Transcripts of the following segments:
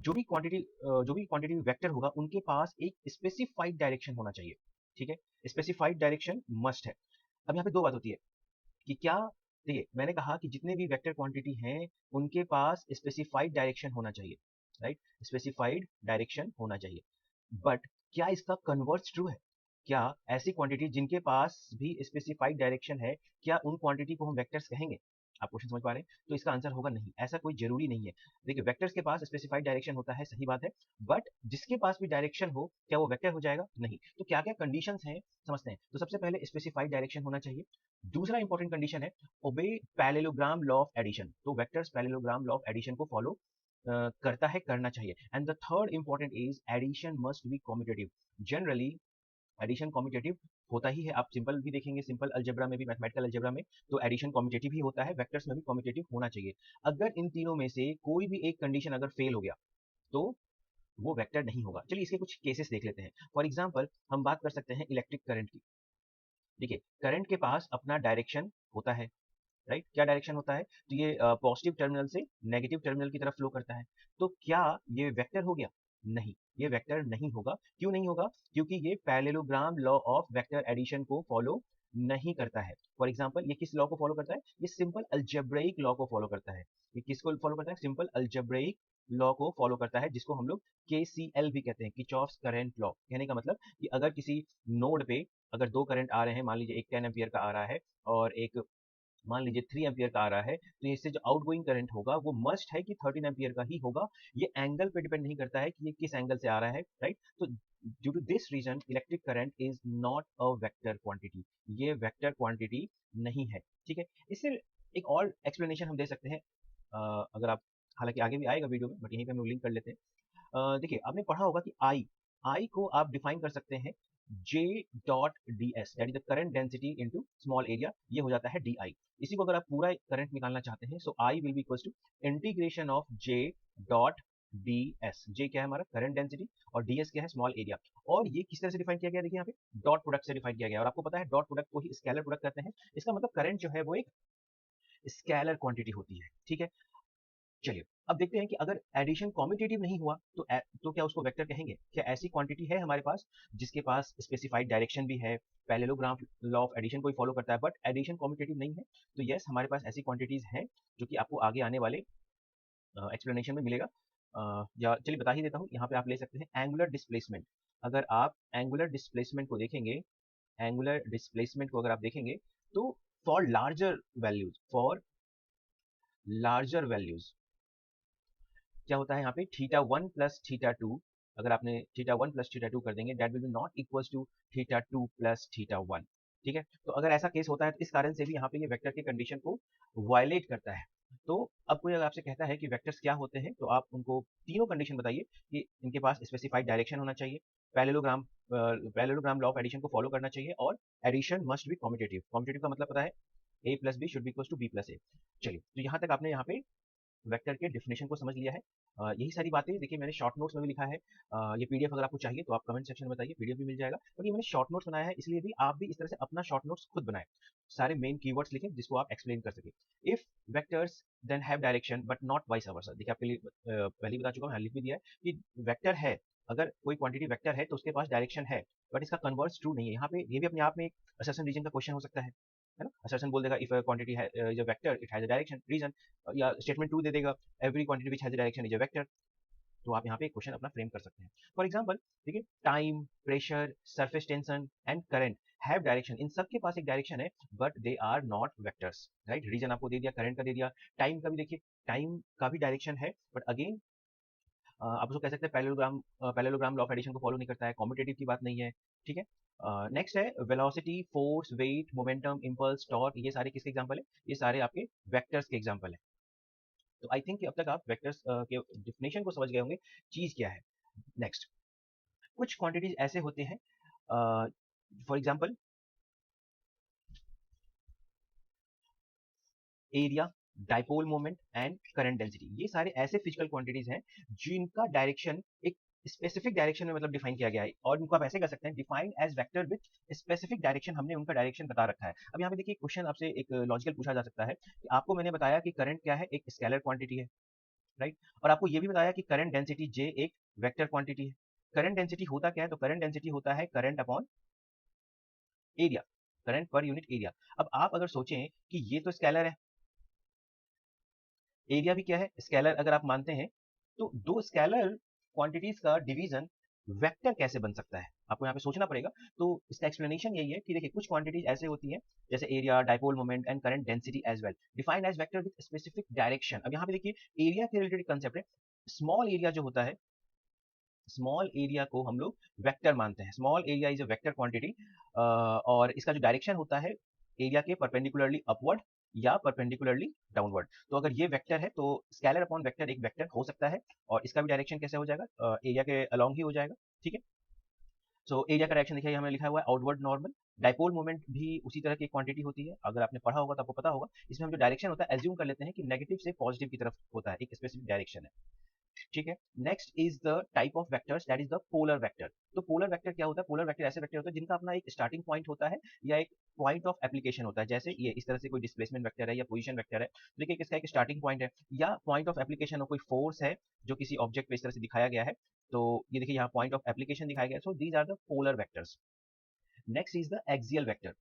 जो भी quantity vector होगा उनके पास एक स्पेसिफाइड डायरेक्शन होना चाहिए। ठीक है, स्पेसिफाइड डायरेक्शन मस्ट है। अब यहाँ पे दो बात होती है कि क्या, देखिए मैंने कहा कि जितने भी वेक्टर क्वांटिटी हैं उनके पास स्पेसिफाइड डायरेक्शन होना चाहिए, राइट, स्पेसिफाइड डायरेक्शन होना चाहिए। बट क्या इसका कन्वर्स ट्रू है? क्या ऐसी क्वांटिटी जिनके पास भी स्पेसिफाइड डायरेक्शन है, क्या उन क्वांटिटी को हम वेक्टर्स कहेंगे? आप क्वेश्चन समझ पा रहे हैं? तो इसका आंसर होगा नहीं, ऐसा कोई जरूरी नहीं है। देखिए वेक्टर्स के पास स्पेसिफाइड डायरेक्शन होता है, सही बात है, बट जिसके पास भी डायरेक्शन हो क्या वो वेक्टर हो जाएगा? नहीं। तो क्या क्या कंडीशंस हैं समझते हैं। तो सबसे पहले स्पेसिफाइड डायरेक्शन होना चाहिए। दूसरा इंपॉर्टेंट कंडीशन है obey parallelogram law of addition. तो vectors parallelogram law of addition को फॉलो करता है, करना चाहिए। And the third important is addition must be commutative. Generally addition commutative होता ही है, आप सिंपल भी देखेंगे, सिंपल अलजेब्रा में भी, मैथमेटिकल अलजेब्रा में तो एडिशन कॉम्यूटेटिव ही होता है, वेक्टर्स में भी कॉम्यूटेटिव होना चाहिए। अगर इन तीनों में से कोई भी एक कंडीशन अगर फेल हो गया तो वो वेक्टर नहीं होगा। चलिए इसके कुछ केसेस देख लेते हैं। फॉर एग्जाम्पल हम बात कर सकते हैं इलेक्ट्रिक करंट की। देखिए करंट के पास अपना डायरेक्शन होता है, राइट, क्या डायरेक्शन होता है? तो ये पॉजिटिव टर्मिनल से नेगेटिव टर्मिनल की तरफ फ्लो करता है। तो क्या ये वेक्टर हो गया? नहीं, ये वेक्टर नहीं होगा। क्यों नहीं होगा? क्योंकि ये parallelogram law of vector addition को फॉलो नहीं करता है। फॉर एग्जांपल ये किस लॉ को फॉलो करता है? ये सिंपल अलजेब्रिक लॉ को फॉलो करता है। ये किसको फॉलो करता है? सिंपल अलजेब्रिक लॉ को फॉलो करता है, जिसको हम लोग KCL भी कहते हैं, किरचॉफ्स करंट लॉ। कहने का मतलब कि अगर किसी नोड पे अगर दो करंट आ रहे हैं, मान लीजिए एक 10 एम्पियर का आ रहा है और एक मान लीजिए 3 एम्पियर का आ रहा है, तो इससे जो आउटगोइंग करंट होगा वो मस्ट है कि 13 एम्पियर का ही होगा। ये एंगल पे डिपेंड नहीं करता है कि ये किस एंगल से आ रहा है, राइट। तो due to this reason electric current is not a vector quantity, ये वेक्टर क्वांटिटी नहीं है। ठीक है, इससे एक और एक्सप्लेनेशन हम दे सकते हैं, अगर आप, हालांकि आगे भी आएगा वीडियो में, बट यहीं पे हम लिंक कर लेते हैं। देखिए आपने पढ़ा होगा कि आई को आप डिफाइन कर सकते हैं J dot D S, that is the current density into small area, ये हो जाता है डी आई। इसी को अगर आप पूरा करंट निकालना चाहते हैं, so I will be equals to integration of J dot D S. J क्या है हमारा? करंट डेंसिटी, और डी एस क्या है? Small area. और ये किस तरह से डिफाइन किया गया? देखिए यहाँ पे डॉट प्रोडक्ट से डिफाइन किया गया, और आपको पता है डॉट प्रोडक्ट को ही स्केलर प्रोडक्ट कहते हैं। इसका मतलब करंट जो है वो एक स्केलर क्वांटिटी होती है। ठीक है, चलिए अब देखते हैं कि अगर एडिशन कॉम्यूटेटिव नहीं हुआ तो क्या उसको वेक्टर कहेंगे? क्या ऐसी क्वांटिटी है हमारे पास जिसके पास स्पेसिफाइड डायरेक्शन भी है, पैरेललोग्राम लॉ ऑफ एडिशन को ही फॉलो करता है, बट एडिशन कॉम्यूटेटिव नहीं है? तो यस, हमारे पास ऐसी क्वांटिटीज हैं जो कि आपको आगे आने वाले एक्सप्लेनेशन में मिलेगा। या चलिए बता ही देता हूँ, यहाँ पे आप ले सकते हैं एंगुलर डिस्प्लेसमेंट। अगर आप एंगुलर डिस्प्लेसमेंट को देखेंगे, एंगुलर डिस्प्लेसमेंट को अगर आप देखेंगे तो फॉर लार्जर वैल्यूज क्या होता है यहाँ पे? θ1 प्लस θ2, अगर आपने θ1 प्लस θ2 कर देंगे, that will be not equals to θ2 plus θ1। ठीक है, तो अगर ऐसा केस होता है तो इस कारण से भी यहाँ पे ये वेक्टर की कंडीशन को वायलेट करता है। तो अब कोई अगर आपसे कहता है कि वेक्टर्स क्या होते हैं, तो आप उनको तीनों कंडीशन बताइए कि इनके पास स्पेसिफाइड डायरेक्शन होना चाहिए, पैरेललोग्राम लॉ ऑफ एडिशन को फॉलो करना चाहिए, और addition must be commutative. Commutative का मतलब पता है, a plus B should be equals to b plus A. चलिए, तो यहाँ तक आपने यहाँ पे वेक्टर के डेफिनेशन को समझ लिया है। यही सारी बातें देखिए मैंने शॉर्ट नोट्स में भी लिखा है। ये पीडीएफ अगर आपको चाहिए तो आप कमेंट सेक्शन में बताइए, पीडीएफ भी मिल जाएगा। क्योंकि मैंने शॉर्ट नोट्स बनाया है, इसलिए भी आप भी इस तरह से अपना शॉर्ट नोट्स खुद बनाएं, सारे मेन कीवर्ड्स लिखें जिसको आप एक्सप्लेन कर सके। If vectors then have direction but not vice versa. देखिए आपके लिए पहले ही बता चुका हूँ, लिख भी दिया है कि वेक्टर है, अगर कोई क्वांटिटी वेक्टर है तो उसके पास डायरेक्शन है, बट इसका कन्वर्स ट्रू नहीं है। यहाँ पे ये भी अपने आप में एक असर्शन रीजन का क्वेश्चन हो सकता है ना। असर्शन बोल देगा इफ क्वांटिटी है is a vector it has a direction, reason, या स्टेटमेंट 2 दे देगा every quantity which has a direction is a vector. तो आप यहाँ पे एक क्वेश्चन अपना फ्रेम कर सकते हैं। फॉर एग्जांपल देखिए time, pressure, surface tension and current have direction, इन सब के पास एक डायरेक्शन है but they are not vectors, right. Reason आपको दे दिया, करंट का दे दिया, टाइम का भी देखिए, टाइम का भी डायरेक्शन है, बट अगेन आप उसको कह सकते हैं पैरेललोग्राम लॉ ऑफ एडिशन को फॉलो नहीं करता है, कॉम्यूटेटिव की बात नहीं है। ठीक है, नेक्स्ट है velocity, force, weight, momentum, impulse, torque, ये सारे किसके एग्जांपल है? ये सारे आपके वेक्टर्स के एग्जांपल है। तो आई थिंक अब तक आप वेक्टर्स के डिफिनेशन को समझ गए होंगे, चीज क्या है। नेक्स्ट, कुछ क्वांटिटीज ऐसे होते हैं, for example area, dipole moment and current density, ये सारे ऐसे फिजिकल क्वांटिटीज हैं जिनका डायरेक्शन एक स्पेसिफिक डायरेक्शन में मतलब डिफाइन किया गया है, और इनको आप ऐसे कर सकते हैं defined as vector with specific direction, हमने उनका डायरेक्शन बता रखा है। अब यहाँ पे देखिए क्वेश्चन आपसे एक लॉजिकल पूछा जा सकता है कि आपको मैंने बताया कि करंट क्या है? एक स्केलर क्वांटिटी है, राइट। और आपको ये भी बताया कि करंट डेंसिटी J एक वेक्टर क्वांटिटी है। करंट डेंसिटी होता क्या है? तो करंट डेंसिटी होता है current upon area, current per unit area. अब आप अगर सोचें कि ये तो स्केलर है, एरिया भी क्या है? स्केलर अगर आप मानते हैं, तो दो स्केलर क्वांटिटीज का डिवीजन वेक्टर कैसे बन सकता है? आपको यहाँ पे सोचना पड़ेगा। तो इसका एक्सप्लेनेशन यही है कि देखिए कुछ क्वांटिटीज ऐसे होती हैं जैसे area, dipole moment and current density as well, defined as vector with specific direction. अब यहाँ पे देखिए एरिया के रिलेटेड कंसेप्ट है। स्मॉल एरिया जो होता है, स्मॉल एरिया को हम लोग वेक्टर मानते हैं। Small area is a vector quantity, और इसका जो डायरेक्शन होता है एरिया के परपेंडिकुलरली अपवर्ड या परपेंडिकुलरली डाउनवर्ड। तो अगर ये वेक्टर है तो स्केलर अपॉन वेक्टर एक वेक्टर हो सकता है, और इसका भी डायरेक्शन कैसे हो जाएगा? एरिया के अलोंग ही हो जाएगा। ठीक है। सो एरिया का डायरेक्शन देखिए हमें लिखा हुआ है आउटवर्ड नॉर्मल। डाइपोल मोमेंट भी उसी तरह की क्वांटिटी होती है, अगर आपने पढ़ा होगा तो आपको पता होगा। इसमें हम जो डायरेक्शन होता है एज्यूम कर लेते हैं कि नेगेटिव से पॉजिटिव की तरफ होता है, एक स्पेसिफिक डायरेक्शन है। ठीक है। Next is the type of vectors, that is the polar vector. तो पोलर वेक्टर क्या होता है? पोलर वेक्टर ऐसे वेक्टर होता है जिनका अपना एक स्टार्टिंग पॉइंट होता है या एक पॉइंट ऑफ एप्लीकेशन होता है। जैसे ये इस तरह से कोई डिस्प्लेसमेंट वेक्टर है या पोजीशन वेक्टर है, देखिए किसका एक स्टार्टिंग पॉइंट है या पॉइंट ऑफ एप्लीकेशन हो, कोई फोर्स है जो किसी ऑब्जेक्ट पे इस तरह से दिखाया गया है। तो ये देखिए यहाँ पॉइंट ऑफ एप्लीकेशन दिखाया गया है। So these are the polar vectors. Next is the axial vector.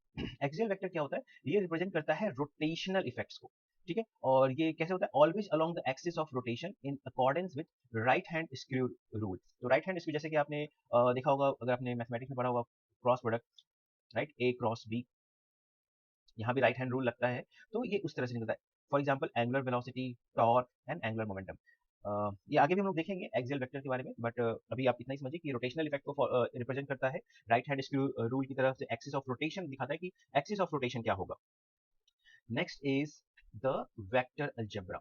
Axial vector क्या होता है? ये रिप्रेजेंट करता है रोटेशनल इफेक्ट्स को। ठीक है। और ये कैसे होता है? Always along the axis of rotation in accordance with right hand screw rule. तो राइट हैंड स्क्रू जैसे कि आपने देखा होगा, अगर आपने मैथमेटिक्स में पढ़ा होगा, क्रॉस प्रोडक्ट, राइट, ए क्रॉस बी, यहाँ भी राइट हैंड रूल लगता है। तो ये उस तरह से निकलता है। For example angular velocity, torque and angular momentum. ये आगे भी हम लोग देखेंगे एक्सियल वेक्टर के बारे में, बट अभी आप इतना ही समझिए कि रोटेशनल इफेक्ट को रिप्रेजेंट करता है राइट हैंड स्क्रू रूल की तरफ से। एक्सिस ऑफ रोटेशन दिखाता है कि एक्सिस ऑफ रोटेशन क्या होगा। Next is the vector algebra.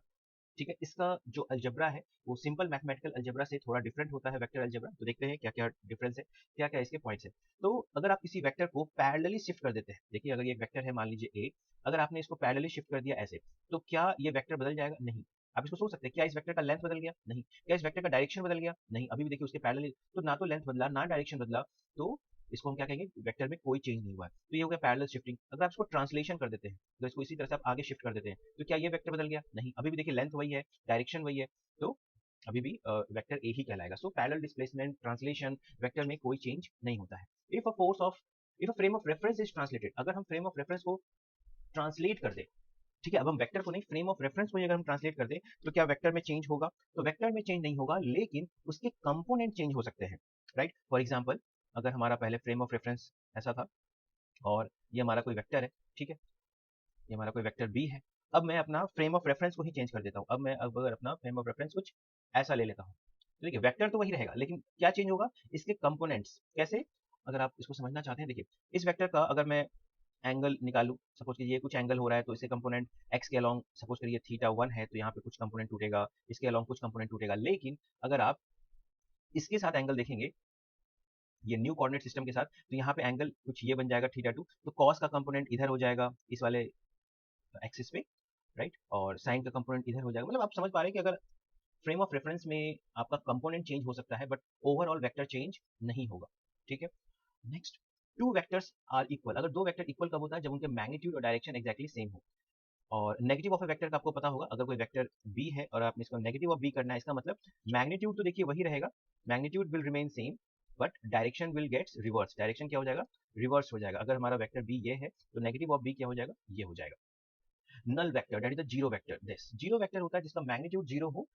ठीक है। इसका जो अलजेब्रा है वो सिंपल मैथमेटिकल अलजेब्रा से थोड़ा डिफरेंट होता है वेक्टर अलजेब्रा। तो देखते हैं क्या क्या डिफरेंस है, क्या क्या इसके पॉइंट्स है। तो अगर आप किसी वेक्टर को पैरेलली शिफ्ट कर देते हैं, देखिए अगर ये एक वेक्टर है मान लीजिए ए, अगर आपने इसको पैरेलली शिफ्ट कर दिया ऐसे, तो क्या ये वेक्टर बदल जाएगा? नहीं। आप इसको सोच सकते हैं, क्या इस वेक्टर का लेंथ बदल गया? नहीं। क्या इस वेक्टर का डायरेक्शन बदल गया? नहीं। अभी भी देखिए उसके पैरेलली, तो ना तो लेंथ बदला ना डायरेक्शन बदला, तो इसको हम क्या कहेंगे? वेक्टर में कोई चेंज नहीं हुआ है। तो ये हो गया पैरेलल शिफ्टिंग। अगर आप इसको ट्रांसलेशन कर देते हैं, तो इसको इसी तरह से आप आगे शिफ्ट कर देते हैं, तो क्या ये वेक्टर बदल गया? नहीं। अभी भी देखिए लेंथ वही है, डायरेक्शन वही है, तो अभी भी वेक्टर ए ही कहलाएगा। So parallel displacement, translation, vector में कोई चेंज नहीं होता है। If a force of, if a frame of reference is translated, अगर हम फ्रेम ऑफ रेफरेंस को ट्रांसलेट कर दें, ठीक है, अब हम वेक्टर को नहीं, फ्रेम ऑफ रेफरेंस को ही अगर हम ट्रांसलेट कर दें, तो क्या वेक्टर में चेंज होगा? तो वेक्टर में चेंज नहीं होगा, लेकिन उसके कंपोनेंट चेंज हो सकते हैं। राइट। फॉर एग्जाम्पल, अगर हमारा पहले फ्रेम ऑफ रेफरेंस ऐसा था और ये हमारा कोई वेक्टर है, ठीक है, ये हमारा कोई वेक्टर बी है। अब मैं अपना फ्रेम ऑफ रेफरेंस को ही चेंज कर देता हूँ। अब मैं अगर अपना फ्रेम ऑफ रेफरेंस कुछ ऐसा ले लेता हूँ, तो देखिए वेक्टर तो वही रहेगा, लेकिन क्या चेंज होगा? इसके कंपोनेंट्स। कैसे? अगर आप इसको समझना चाहते हैं, देखिए इस वेक्टर का अगर मैं एंगल निकालूं, सपोज कीजिए कुछ एंगल हो रहा है, तो इसके कंपोनेंट एक्स के अलोंग सपोज करिए थीटा 1 है, तो यहाँ पे कुछ कंपोनेंट टूटेगा, इसके अलोंग कुछ कंपोनेंट टूटेगा। लेकिन अगर आप इसके साथ एंगल देखेंगे, ये न्यू कोऑर्डिनेट सिस्टम के साथ, तो यहाँ पे एंगल कुछ ये बन जाएगा थीटा 2, तो कॉस का कंपोनेंट इधर हो जाएगा इस वाले एक्सिस पे, राइट, और साइन का कंपोनेंट इधर हो जाएगा। मतलब आप समझ पा रहे हैं कि अगर फ्रेम ऑफ रेफरेंस में आपका कंपोनेंट चेंज हो सकता है, बट ओवरऑल वेक्टर चेंज नहीं होगा। ठीक है। Next, two vectors are equal. अगर दो वेक्टर इक्वल कब होता है? जब उनके मैग्नीट्यूड और डायरेक्शन एक्जैक्टली सेम हो। और नेगेटिव ऑफ ए वेक्टर का आपको पता होगा, अगर कोई वेक्टर बी है और आपने इसको नेगेटिव ऑफ बी करना है, इसका मतलब मैग्नीट्यूड तो देखिए वही रहेगा, magnitude will remain same, but direction will gets reverse. Direction क्या हो जाएगा? रिवर्स हो जाएगा। अगर हमारा वेक्टर बी ये है, तो नेगेटिव ऑफ बी क्या हो जाएगा? ये हो जाएगा। Null vector, that is the zero vector. This zero vector होता है जिसका मैग्नीट्यूड जीरो हो,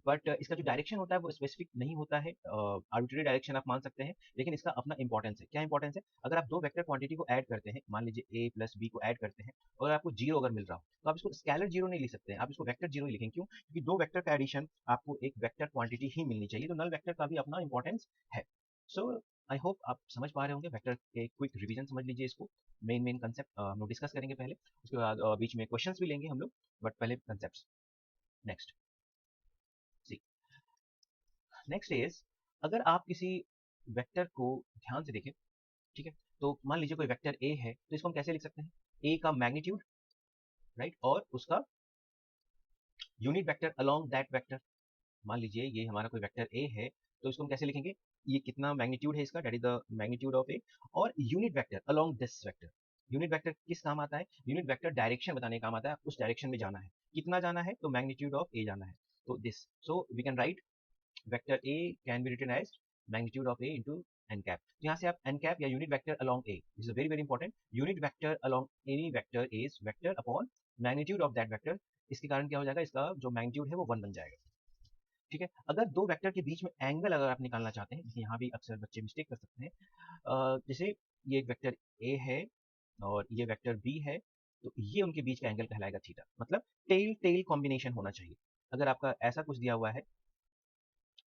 बट इसका जो डायरेक्शन होता है वो स्पेसिफिक नहीं होता है, आर्बिट्रेरी डायरेक्शन आप मान सकते हैं, लेकिन इसका अपना इंपॉर्टेंस है। क्या इंपॉर्टेंस है? अगर आप दो वेक्टर क्वांटिटी को ऐड करते हैं, मान लीजिए ए प्लस बी को ऐड करते हैं, और आपको जीरो अगर मिल रहा हो, तो आप इसको स्केलर जीरो नहीं लिख सकते हैं, आप इसको वेक्टर जीरो ही लिखेंगे। क्यों? क्योंकि दो वेक्टर का एडिशन आपको एक वेक्टर क्वांटिटी ही मिलनी चाहिए। तो नल वेक्टर का भी अपना इंपॉर्टेंस है। सो आई होप आप समझ पा रहे होंगे। वेक्टर के क्विक रिवीजन समझ लीजिए इसको। मेन मेन कंसेप्ट हम लोग डिस्कस करेंगे पहले, उसके बाद बीच में क्वेश्चंस भी लेंगे हम लोग, बट पहले concepts. Next see, next is, अगर आप किसी वेक्टर को ध्यान से देखें, ठीक है, तो मान लीजिए कोई वेक्टर ए है, तो इसको हम कैसे लिख सकते हैं? ए का मैग्नीट्यूड, राइट, और उसका unit vector along that vector. मान लीजिए ये हमारा कोई वेक्टर ए है, तो इसको हम कैसे लिखेंगे? ये कितना मैग्नीट्यूड है इसका, that is the magnitude of A, और unit vector along this vector. Unit vector किस काम आता है? यूनिट वेक्टर डायरेक्शन बताने का काम आता है, उस डायरेक्शन में जाना है। कितना जाना है? तो मैग्नीट्यूड ऑफ ए जाना है। तो this, so we can write vector a can be written as magnitude of a into n cap. यहाँ से आप n कैप या unit vector along a, this is very very important, unit vector along any vector is vector upon magnitude of that vector. इसके कारण क्या हो जाएगा, इसका जो मैग्नीट्यूड है वो 1 बन जाएगा। ठीक है, अगर दो वेक्टर के बीच में एंगल अगर आप निकालना चाहते हैं, जैसे यहाँ भी अक्सर बच्चे मिस्टेक कर सकते हैं, जैसे ये एक वेक्टर a है और ये वेक्टर b है, तो ये उनके बीच का एंगल कहलाएगा थीटा। मतलब टेल टेल कॉम्बिनेशन होना चाहिए। अगर आपका ऐसा कुछ दिया हुआ है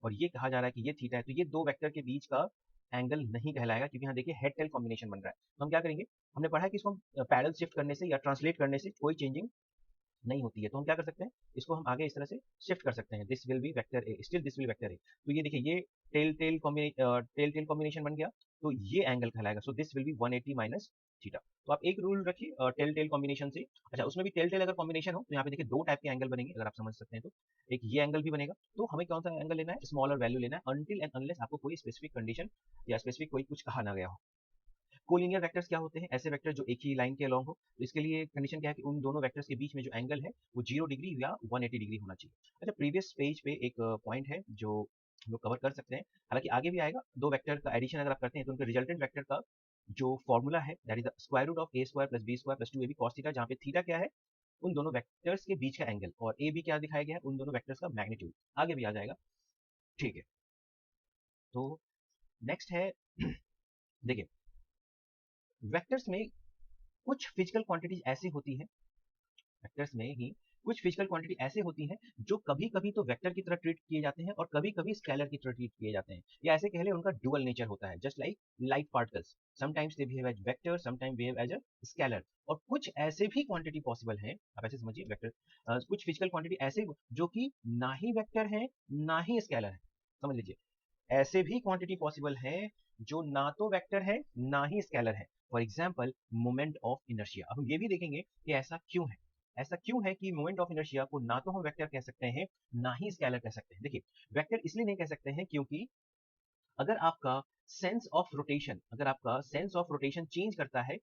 और ये कहा जा रहा है कि ये थीटा है, तो ये दो वेक्टर के बीच का एंगल नहीं कहलाएगा, क्योंकि यहाँ देखिए हेड टेल कॉम्बिनेशन बन रहा है। तो हम क्या करेंगे, हमने पढ़ा है कि इसको हम पैरेलल शिफ्ट करने से या ट्रांसलेट करने से कोई चेंजिंग नहीं होती है। तो हम क्या कर सकते हैं, इसको हम आगे इस तरह से शिफ्ट कर सकते हैं, this will be vector A, still this will vector A. तो ये देखिए ये टेल टेल कॉम्बिनेशन बन गया, तो ये एंगल कहलाएगा, so this will be 180 minus theta. तो आप एक रूल रखिए टेल टेल कॉम्बिनेशन से। अच्छा, उसमें भी टेल टेल अगर कॉम्बिनेशन हो तो यहाँ पे देखिए दो टाइप के एंगल बनेंगे, अगर आप समझ सकते हैं तो। एक ये एंगल भी बनेगा, तो हमें कौन सा एंगल लेना है, स्मॉलर वैल्यू लेना है, अनटिल एंड अनलेस आपको कोई स्पेसिफिक कंडीशन या स्पेसिफिक कोई कुछ कहा ना गया हो। कोलिनियर वेक्टर्स क्या होते हैं, ऐसे वेक्टर जो एक ही लाइन के अलोंग हो। तो इसके लिए कंडीशन क्या है कि उन दोनों वेक्टर्स के बीच में जो एंगल है वो 0 डिग्री या 180 डिग्री होना चाहिए। अच्छा, प्रीवियस पेज पे एक पॉइंट है जो हम लोग कवर कर सकते हैं, हालांकि आगे भी आएगा। दो वेक्टर का एडिशन अगर आप करते हैं तो उनके रिजल्टेंट वेक्टर का जो फॉर्मूला है that is the square root of a square plus b square plus 2ab cos theta, जहाँ पे थीटा क्या है, उन दोनों वेक्टर्स के बीच का एंगल, और ए बी क्या दिखाया गया है, उन दोनों वेक्टर्स का मैग्नीट्यूड। आगे भी आ जाएगा। ठीक है, तो नेक्स्ट है देखिए, वेक्टर्स में कुछ फिजिकल क्वांटिटीज ऐसी होती हैं, वेक्टर्स में ही कुछ फिजिकल क्वांटिटी ऐसे होती हैं जो कभी कभी तो वेक्टर की तरह ट्रीट किए जाते हैं और कभी कभी स्केलर की तरह ट्रीट किए जाते हैं, या ऐसे कह लें उनका डुअल नेचर होता है, just like light particles, sometimes they behave as vector, sometimes behave as a scalar. और कुछ ऐसे भी क्वांटिटी पॉसिबल हैं, आप ऐसे समझिए वेक्टर, कुछ फिजिकल क्वांटिटी ऐसे जो कि ना ही वेक्टर है ना ही स्केलर है। समझ लीजिए, ऐसे भी क्वांटिटी पॉसिबल है जो ना तो वेक्टर है ना ही स्केलर है। For example moment of inertia. अब हम ये भी देखेंगे कि ऐसा क्यों है, ऐसा क्यों है कि मोमेंट ऑफ इनर्शिया को ना तो हम वेक्टर कह सकते हैं ना ही स्केलर कह सकते हैं। देखिए, वेक्टर इसलिए नहीं कह सकते हैं क्योंकि अगर आपका सेंस ऑफ रोटेशन, अगर आपका सेंस ऑफ रोटेशन चेंज करता है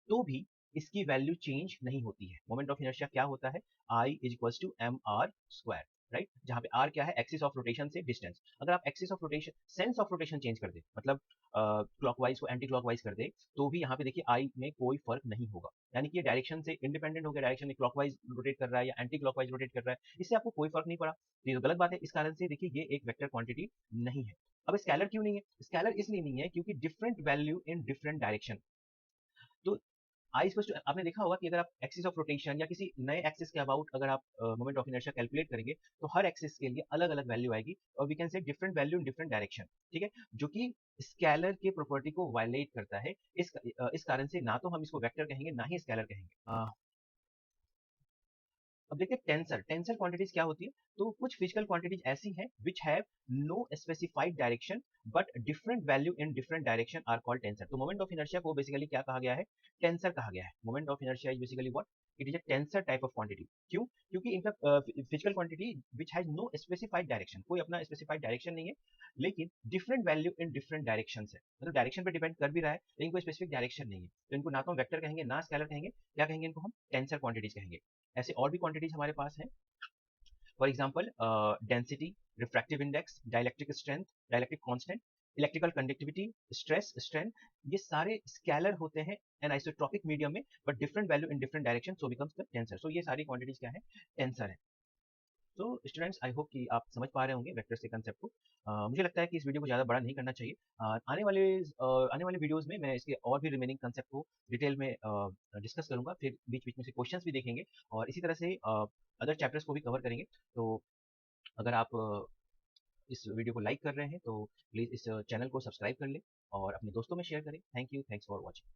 तो भी इसकी वैल्यू चेंज नहीं होती है। मोमेंट ऑफ इनर्शिया क्या होता है, I is equal to M R square, right, जहां पे आर क्या है, एक्सिस ऑफ रोटेशन से डिस्टेंस। अगर आप axis of rotation, sense of rotation change कर दे, मतलब क्लॉकवाइज को एंटी क्लॉकवाइज कर दे, तो भी यहाँ पे देखिए आई में कोई फर्क नहीं होगा, यानी कि ये डायरेक्शन से इंडिपेंडेंट हो गया, डायरेक्शन में क्लॉकवाइज रोटेट कर रहा है या एंटी क्लॉकवाइज रोटेट कर रहा है, इससे आपको कोई फर्क नहीं पड़ा, तो ये तो गलत बात है। इस कारण से देखिए ये एक वेक्टर क्वांटिटी नहीं है। अब स्केलर क्यों नहीं है, स्केलर इसलिए नहीं है क्योंकि different value in different direction. तो आई इक्वल टू, आपने देखा होगा कि अगर आप एक्सिस ऑफ रोटेशन या किसी नए एक्सिस के अबाउट अगर आप मोमेंट ऑफ इनर्शिया कैलकुलेट करेंगे तो हर एक्सिस के लिए अलग अलग वैल्यू आएगी, और we can say different value in different direction. ठीक है, जो कि स्केलर के प्रॉपर्टी को वायलेट करता है। इस कारण से ना तो हम इसको वेक्टर कहेंगे ना ही स्केलर कहेंगे। अब देखिए टेंसर, टेंसर क्वांटिटीज क्या होती है, तो कुछ फिजिकल क्वांटिटीज ऐसी हैं which have no specified direction but different value in different direction are called tensor. तो मोमेंट ऑफ इनर्शिया को बेसिकली क्या कहा गया है, टेंसर कहा गया है। Moment of inertia is basically what, it is a tensor type of quantity. क्यों, क्योंकि इनका physical quantity which has no specified direction, कोई अपना स्पेसिफाइड डायरेक्शन नहीं है, लेकिन different value in different direction है, मतलब डायरेक्शन पे डिपेंड कर भी रहा है लेकिन कोई स्पेसिफिक डायरेक्शन नहीं है। तो इनको ना तो हम वेक्टर कहेंगे ना स्केलर कहेंगे, क्या कहेंगे, इनको हम टेंसर क्वांटिटीज कहेंगे। ऐसे और भी क्वांटिटीज हमारे पास हैं, for example density, refractive index, dielectric strength, dielectric constant, electrical conductivity, stress strain, ये सारे स्केलर होते हैं एन आइसोट्रोपिक मीडियम में, but different value in different direction, so becomes the tensor. So ये सारी क्वांटिटीज क्या है, टेंसर है। तो स्टूडेंट्स, आई होप कि आप समझ पा रहे होंगे वेक्टर्स के कंसेप्ट को। मुझे लगता है कि इस वीडियो को ज़्यादा बड़ा नहीं करना चाहिए। आने वाले वीडियोस में मैं इसके और भी रिमेनिंग कंसेप्ट को डिटेल में डिस्कस करूंगा, फिर बीच बीच में से क्वेश्चंस भी देखेंगे और इसी तरह से अदर चैप्टर्स को भी कवर करेंगे। तो अगर आप इस वीडियो को लाइक कर रहे हैं तो प्लीज़ इस चैनल को सब्सक्राइब कर लें और अपने दोस्तों में शेयर करें। Thank you, thanks for watching.